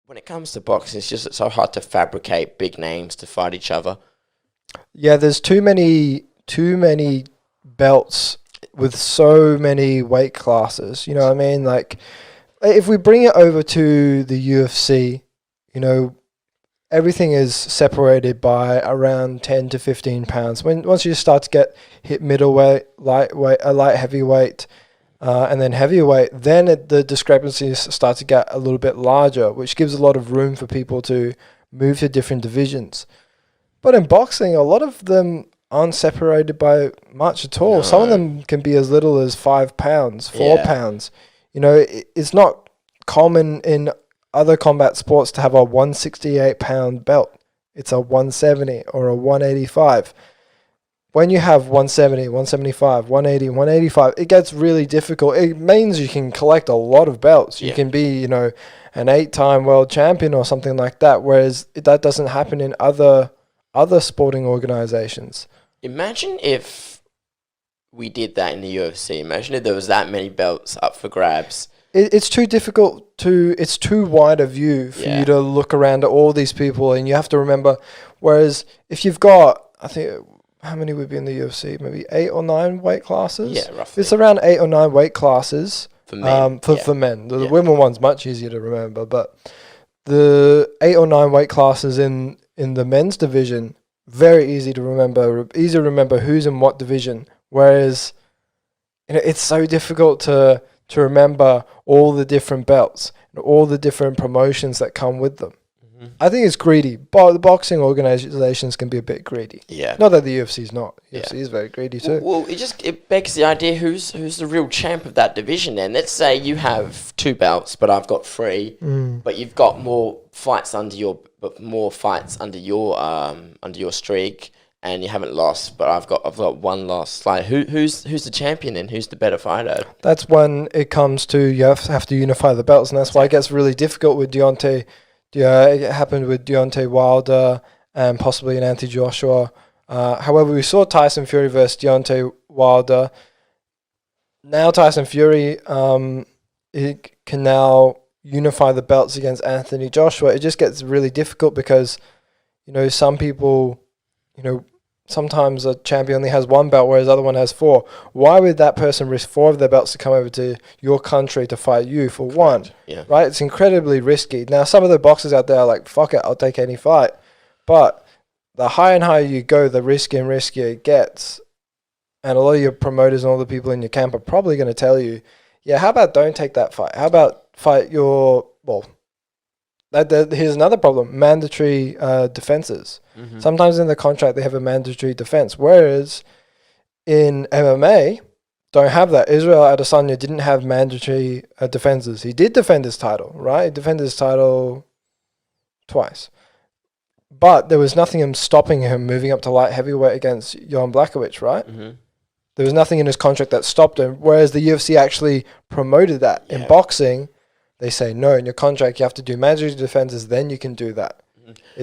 when it comes to boxing, it's so hard to fabricate big names to fight each other. Yeah, there's too many belts with so many weight classes. You know what I mean? Like, if we bring it over to the UFC, you know, everything is separated by around 10 to 15 pounds. Once you start to hit middleweight, lightweight, light heavyweight, and then heavyweight, then the discrepancies start to get a little bit larger, which gives a lot of room for people to move to different divisions. But in boxing, a lot of them aren't separated by much at all. No. Some of them can be as little as 5 pounds, 4 Yeah. pounds. You know, it's not common in other combat sports to have a 168-pound belt. It's a 170 or a 185. When you have 170, 175, 180, 185, it gets really difficult. It means you can collect a lot of belts. You can be, you know, an 8-time world champion or something like that, whereas that doesn't happen in other sporting organizations. Imagine if we did that in the UFC. Imagine if there was that many belts up for grabs. It's too difficult it's too wide a view for you to look around at all these people, and you have to remember, whereas if you've got, I think, how many would be in the UFC? Maybe 8 or 9 weight classes? Yeah, roughly. It's around 8 or 9 weight classes. For men. For men. The women one's much easier to remember, but the 8 or 9 weight classes in the men's division, very easy to remember. Easy to remember who's in what division. Whereas, you know, it's so difficult to remember all the different belts and all the different promotions that come with them. Mm-hmm. I think it's greedy. But the boxing organizations can be a bit greedy. Yeah. Not that the UFC's not. UFC is very greedy too. Well, it begs the idea, who's the real champ of that division then? Let's say you have 2 belts, but I've got 3, but you've got more fights under your streak, and you haven't lost, but I've got 1 loss. Like, who's the champion then? Who's the better fighter? That's when it comes to you have to unify the belts, and that's why it gets really difficult with Deontay. It happened with Deontay Wilder and possibly an Anthony Joshua. However, we saw Tyson Fury versus Deontay Wilder. Now Tyson Fury can now unify the belts against Anthony Joshua. It just gets really difficult because, you know, some people, you know, sometimes a champion only has 1 belt, whereas the other one has 4. Why would that person risk 4 of their belts to come over to your country to fight you for 1? Yeah. Right? It's incredibly risky. Now, some of the boxers out there are like, fuck it, I'll take any fight. But the higher and higher you go, the riskier and riskier it gets. And a lot of your promoters and all the people in your camp are probably going to tell you, yeah, how about don't take that fight? How about fight your, well, here's another problem, mandatory defenses. Mm-hmm. Sometimes in the contract they have a mandatory defense, whereas in MMA, don't have that. Israel Adesanya didn't have mandatory defenses. He did defend his title, right? He defended his title twice. But there was nothing stopping him moving up to light heavyweight against Jan Blachowicz, right? Mm-hmm. There was nothing in his contract that stopped him, whereas the UFC actually promoted that. Yeah. In boxing, they say, no, in your contract you have to do mandatory defenses, then you can do that. Mm-hmm.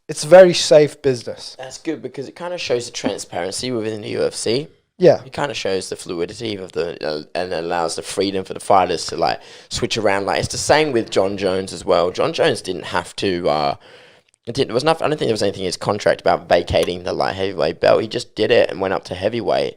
It's very safe business. That's good because it kind of shows the transparency within the UFC. Yeah. It kind of shows the fluidity of and allows the freedom for the fighters to like switch around. Like, it's the same with John Jones as well. John Jones didn't have to, I don't think there was anything in his contract about vacating the light heavyweight belt. He just did it and went up to heavyweight.